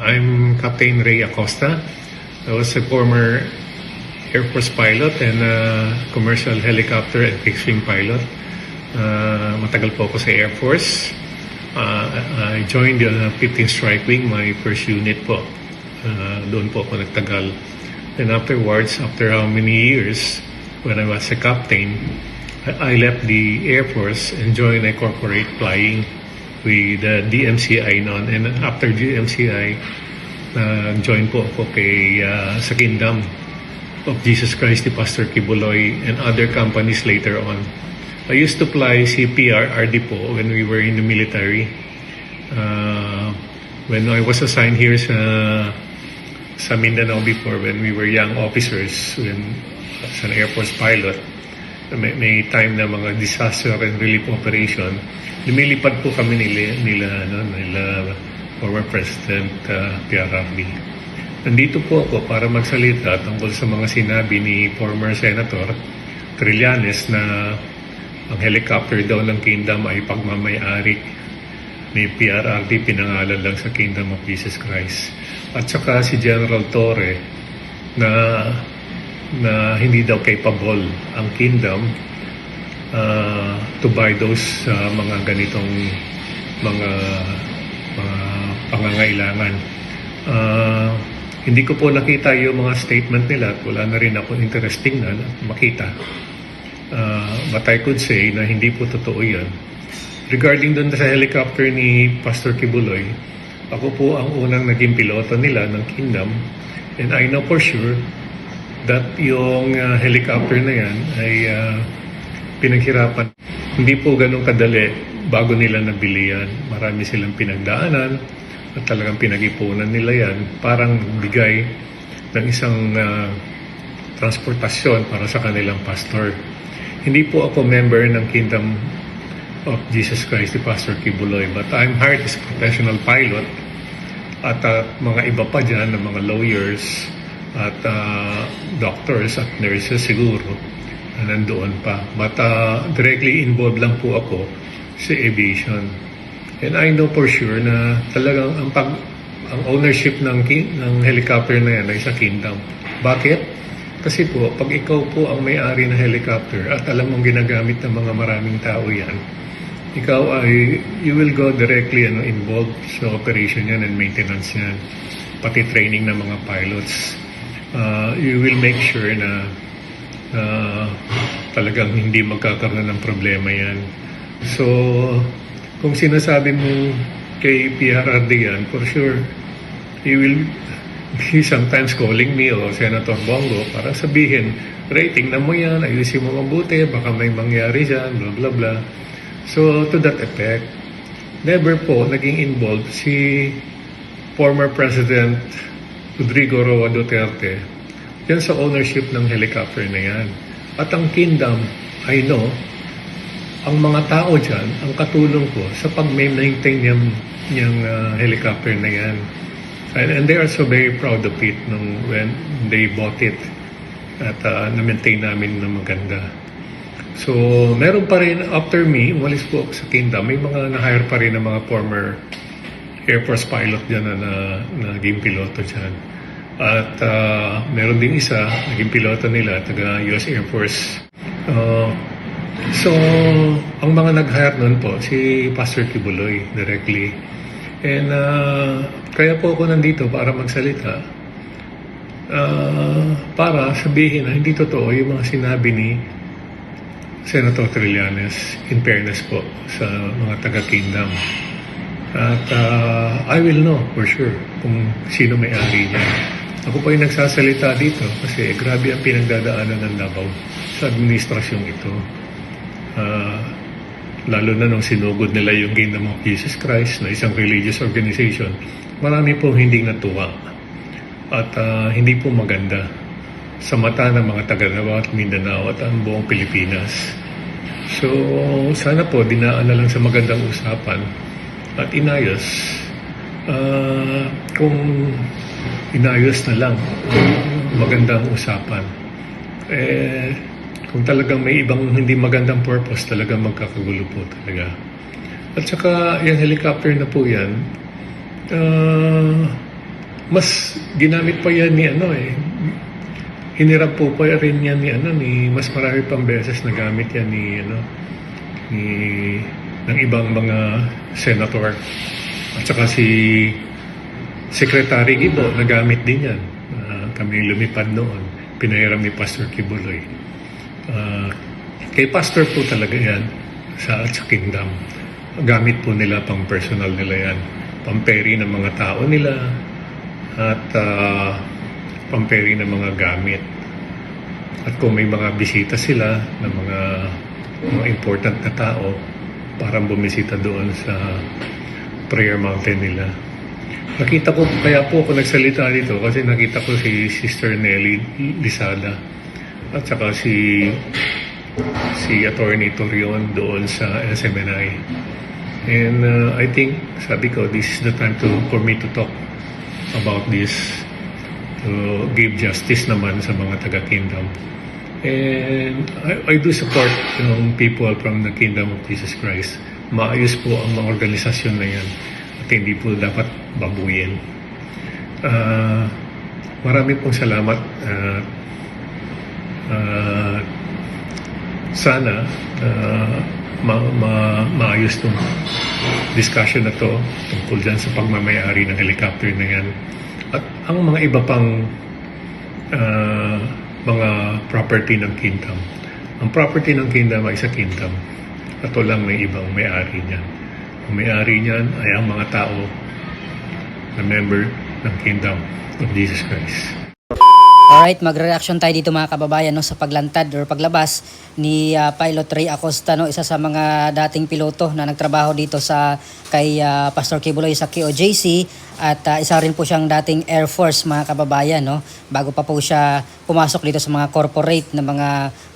I'm Captain Ray Acosta. I was a former Air Force pilot and commercial helicopter and fixed-wing pilot. Matagal po ako sa Air Force. I joined the 15th Strike Wing, my first unit po. Doon po ako nagtagal. And afterwards, after how many years, when I was a captain, I left the Air Force and joined a corporate flying with DMCI noon. And after DMCI, join po ako sa Kingdom of Jesus Christ the Pastor Kibuloy and other companies later on. I used to fly CPR-RD po when we were in the military. When I was assigned here sa Mindanao before, when we were young officers, when as an Air Force pilot, may time na mga disaster and relief operation, lumilipad po kami nila former President PRRD. Nandito po ako para magsalita tungkol sa mga sinabi ni former Senator Trillanes na ang helicopter daw ng Kingdom ay pagmamayari ni PRRD, pinangalan lang sa Kingdom of Jesus Christ. At saka si General Torre na hindi daw capable ang Kingdom to buy those mga ganitong mga pangangailangan. Hindi ko po nakita yung mga statement nila at wala na rin ako interesting na makita. But I could say na hindi po totoo yan. Regarding doon sa helicopter ni Pastor Kibuloy, ako po ang unang naging piloto nila ng Kingdom, and I know for sure that yung helicopter na yan ay pinaghirapan. Hindi po ganun kadali bago nila nabili yan. Marami silang pinagdaanan at talagang pinag-ipunan nila yan. Parang bigay ng isang transportasyon para sa kanilang pastor. Hindi po ako member ng Kingdom of Jesus Christ the Pastor Kibuloy, but I'm hired as a professional pilot at mga iba pa dyan, ng mga lawyers at doctors at nurses siguro na nandoon pa. But directly involved lang po ako sa aviation. And I know for sure na talagang ang ownership ng helicopter na yan ay sa Kingdom. Bakit? Kasi po, pag ikaw po ang may-ari ng helicopter at alam mong ginagamit ng mga maraming tao yan, ikaw ay, you will go directly involved sa operation yan and maintenance yan, pati training ng mga pilots. You will make sure na talagang hindi magkakaroon ng problema yan. So, kung sinasabi mo kay PRRD yan, for sure, he will be sometimes calling me o Senator Bongo para sabihin, rating na mo yan, ayusin mo mabuti, baka may mangyari dyan, blah blah blah. So, to that effect, never po naging involved si former President Rodrigo Roa Duterte yan sa ownership ng helicopter na yan. At ang Kingdom, I know, ang mga tao dyan, ang katulong ko sa pag-maintain yung helicopter na yan. And they are so very proud of it when they bought it at na-maintain namin na maganda. So, meron pa rin, after me, umalis po ako sa Kingdom, may mga na-hire pa rin ng mga former Air Force pilot dyan na naging piloto dyan. At meron din isa, naging piloto nila, taga US Air Force. So, ang mga nag-hire nun po, si Pastor Kibuloy directly. And kaya po ako nandito para magsalita, para sabihin na hindi totoo yung mga sinabi ni Senator Trillanes, in fairness po sa mga taga-Kingdom. At I will know for sure kung sino may-ari niya. Ako pa yung nagsasalita dito kasi grabe ang pinagdadaanan ng Davao sa administrasyong ito. Lalo na nung sinugod nila yung Kingdom of Jesus Christ na isang religious organization, marami pong hindi natuwa at hindi po maganda sa mata ng mga taga-Davao at Mindanao at ang buong Pilipinas. So, sana po dinaan na lang sa magandang usapan at inayos. Kung inayos na lang magandang usapan, kung talagang may ibang hindi magandang purpose, talagang magkakagulo po talaga. At saka, yung helicopter na po yan, mas ginamit pa yan ni hinirap po pa rin yan ni mas marami pang beses na gamit yan ni ng ibang mga senator. At saka si Secretary Gibo, nagamit din yan. Kami lumipad noon. Pinahiram ni Pastor Kibuloy. Kay Pastor po talaga yan sa Kingdom. Gamit po nila pang personal nila yan. Pamperi ng mga tao nila at pamperi ng mga gamit. At kung may mga bisita sila ng mga important na tao, parang bumisita doon sa prayer mountain nila. Nakita ko, kaya po ako nagsalita dito kasi nakita ko si Sister Nelly Lisada at saka si Attorney Torion doon sa SMNI. And I think, sabi ko, this is the time for me to talk about this, to give justice naman sa mga taga-Kingdom. And I do support people from the Kingdom of Jesus Christ. Maayos po ang mga organisasyon na yan at hindi po dapat babuyin. Marami pong salamat. Sana maayos itong discussion na to tungkol dyan sa pagmamayari ng helicopter na yan. At ang mga iba pang mga property ng Kingdom. Ang property ng Kingdom ay sa Kingdom. At walang may ibang may-ari niyan. Ang may-ari niyan ay ang mga tao na member ng Kingdom of Jesus Christ. Alright, magre-reaction tayo dito mga kababayan sa paglantad or paglabas ni Pilot Ray Acosta, isa sa mga dating piloto na nagtrabaho dito kay Pastor Kibuloy sa KOJC at isa rin po siyang dating Air Force mga kababayan bago pa po siya pumasok dito sa mga corporate na mga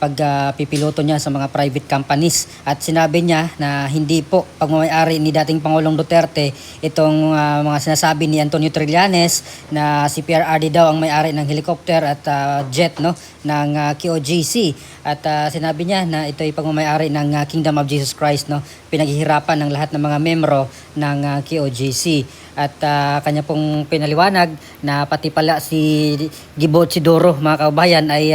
pagpipiloto niya sa mga private companies at sinabi niya na hindi po pagmamayari ni dating Pangulong Duterte itong mga sinasabi ni Antonio Trillanes na si PRRD daw ang may-ari ng helicopter at jet ng KOJC at sinabi niya na ito ay pagmamayari ng Kingdom of Jesus Christ pinaghihirapan ng lahat ng mga membro ng KOJC at kanya pong pinaliwanag na pati pala si Gibo Chidoro mga kababayan ay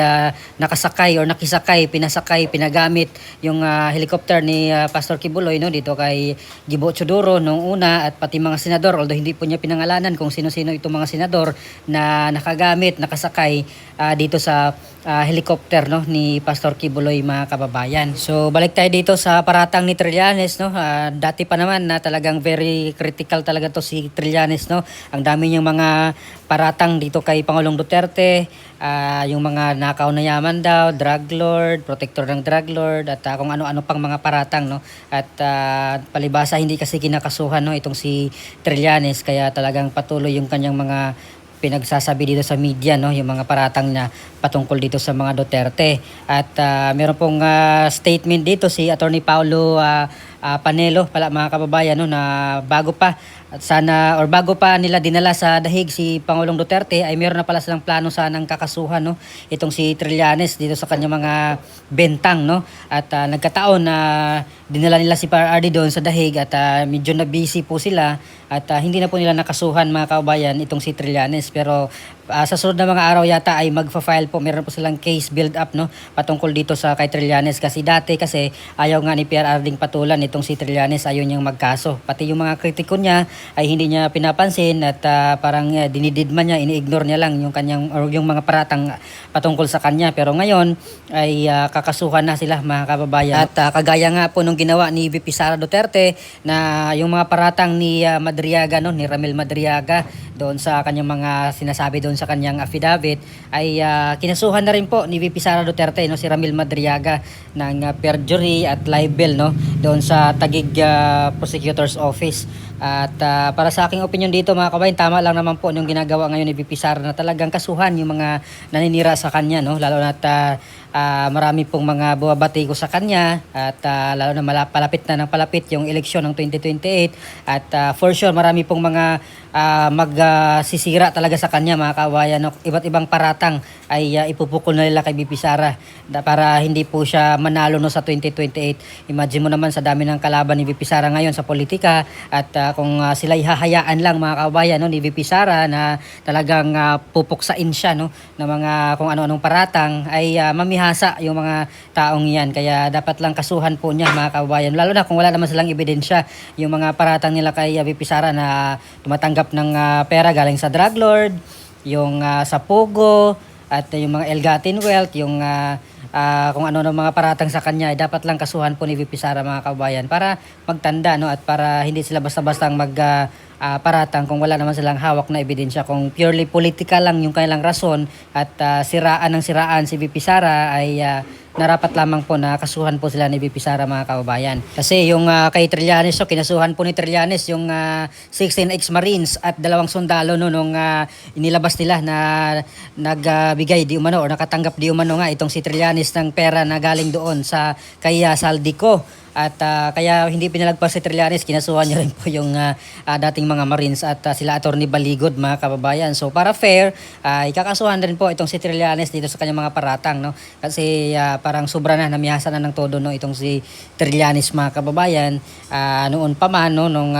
nakasakay or pinasakay, pinagamit yung helicopter ni Pastor Kibuloy dito kay Gibo Chidoro noong una at pati mga senador, although hindi po niya pinangalanan kung sino-sino itong mga senador na nakasakay dito sa helicopter ni Pastor Kibuloy mga kababayan. So balik tayo dito sa paratang ni Trillanes dati pa naman na talagang very critical talaga to si Trillanes Ang dami niyang mga paratang dito kay Pangulong Duterte, yung mga nakaw na yaman daw, drug lord, protector ng drug lord at kung ano-ano pang mga paratang at palibasa hindi kasi kinakasuhan itong si Trillanes kaya talagang patuloy yung kanyang mga pinagsasabi dito sa media yung mga paratang na patungkol dito sa mga Duterte at meron pong statement dito si Attorney Paulo Panelo pala mga kababayan na bago pa nila dinala sa dahig si Pangulong Duterte ay meron na pala silang plano sanang kakasuhan itong si Trillanes dito sa kanyang mga bentang at nagkataon na dinala nila si PRRD doon sa dahig at medyo na busy po sila at hindi na po nila nakasuhan mga kababayan itong si Trillanes pero sa sunod na mga araw yata ay magfa-file po, meron po silang case build up patungkol dito sa kay Trillanes kasi ayaw nga ni PRRD patulan itong si Trillanes, ayaw niyang magkaso pati yung mga kritiko niya ay hindi niya pinapansin at parang dinididman niya, ini-ignore niya lang yung kanyang or yung mga paratang patungkol sa kanya pero ngayon ay kakasuhan na sila mga kababayan at kagaya nga po nung ginawa ni VP Sara Duterte na yung mga paratang ni Madriaga ni Ramil Madriaga doon sa kanyang mga sinasabi doon sa kanyang affidavit ay kinasuhan na rin po ni VP Sara Duterte si Ramil Madriaga ng perjury at libel doon sa Taguig Prosecutor's Office at para sa aking opinion dito mga kabayan tama lang naman po yung ginagawa ngayon ni VP Sara na talagang kasuhan yung mga naninira sa kanya lalo na marami pong mga buwabati ko sa kanya at lalo na palapit na ng palapit yung eleksyon ng 2028 at for sure marami pong mga magsisira talaga sa kanya mga kabayan iba't ibang paratang ay ipupukol na nila kay BP Sara para hindi po siya manalo no sa 2028. Imagine mo naman sa dami ng kalaban ni BP Sara ngayon sa politika at kung sila hahayaan lang mga kababayan no, ni BP Sara na talagang pupuksain siya no, ng mga kung ano-anong paratang ay mamihasa yung mga taong yan. Kaya dapat lang kasuhan po niya mga kababayan. Lalo na kung wala naman silang ebidensya yung mga paratang nila kay BP Sara na tumatanggap ng pera galing sa drug lord, yung sa Pogo, at yung mga Elgatin Wealth, yung kung ano ng mga paratang sa kanya, ay dapat lang kasuhan po ni VP Sara mga kababayan para magtanda no, at para hindi sila basta-bastang paratang kung wala naman silang hawak na ebidensya. Kung purely political lang yung kanilang rason at siraan ng siraan si VP Sara ay narapat lamang po na kasuhan po sila ni VP Sara mga kababayan. Kasi yung kay Trillanes, so kinasuhan po ni Trillanes yung 16 ex-marines at 2 sundalo no, nung inilabas nila na nagbigay di umano o nakatanggap di umano nga itong si Trillanes ng pera na galing doon sa kay Saldico. At kaya hindi pinalagpas si Trillanes, kinasuhan niya rin po yung dating mga Marines at sila Attorney Baligod mga kababayan. So para fair, ikakasuhan rin po itong si Trillanes dito sa kanyang mga paratang no. Kasi parang sobra na, namihasa na ng todo no itong si Trillanes mga kababayan. Noon pa man no, nung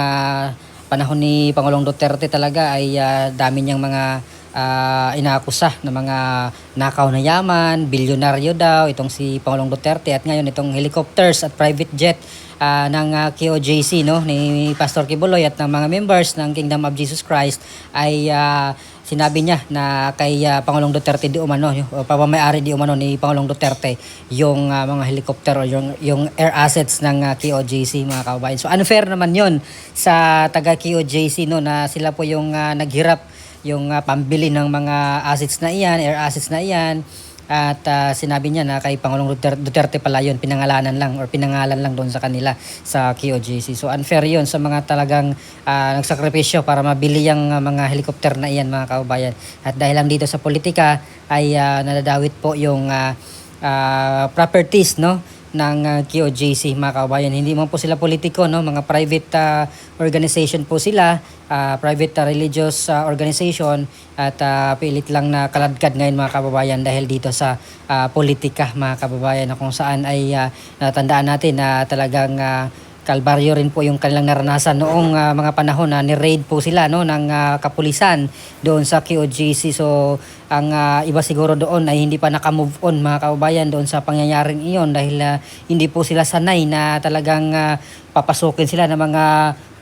panahon ni Pangulong Duterte talaga ay dami niyang mga inaakusa na mga nakaw na yaman, bilyonaryo daw itong si Pangulong Duterte, at ngayon itong helicopters at private jet ng KOJC no ni Pastor Kibuloy at ng mga members ng Kingdom of Jesus Christ ay sinabi niya na kay Pangulong Duterte di umano, pamamayari di umano ni Pangulong Duterte yung mga helicopter o yung air assets ng KOJC mga kababayan. So unfair naman yon sa taga KOJC no, na sila po yung naghirap yung pambili ng mga assets na iyan, air assets na iyan. At sinabi niya na kay Pangulong Duterte pala yun, pinangalan lang doon sa kanila sa KOJC. So unfair yun sa mga talagang nagsakripisyo para mabili yung mga helicopter na iyan mga kababayan. At dahil lang dito sa politika ay nadadawit po yung properties no ng KOJC mga kababayan. Hindi mo po sila politiko no, mga private organization po sila, private religious organization, at pilit lang na kaladkad ngayon mga kababayan dahil dito sa politika mga kababayan, na kung saan ay natandaan natin na talagang kalbaryo rin po yung kanilang naranasan noong mga panahon na ni-raid po sila no ng kapulisan doon sa KOJC. So ang iba siguro doon ay hindi pa naka-move on mga kababayan doon sa pangyayaring iyon dahil hindi po sila sanay na talagang papasukin sila ng mga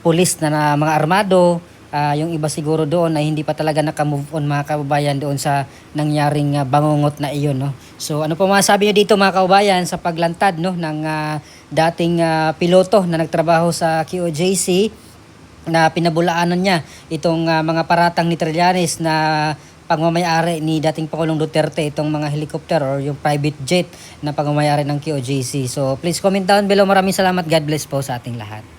pulis na mga armado. Yung iba siguro doon ay hindi pa talaga naka-move on mga kababayan doon sa nangyaring bangungot na iyon no. So ano po masasabi niyo dito mga kababayan sa paglantad no ng dating piloto na nagtrabaho sa KOJC na pinabulaanan niya itong mga paratang ni Trillanes na pagmamayari ni dating Pangulong Duterte, itong mga helicopter or yung private jet na pagmamayari ng KOJC. So please comment down below. Maraming salamat. God bless po sa ating lahat.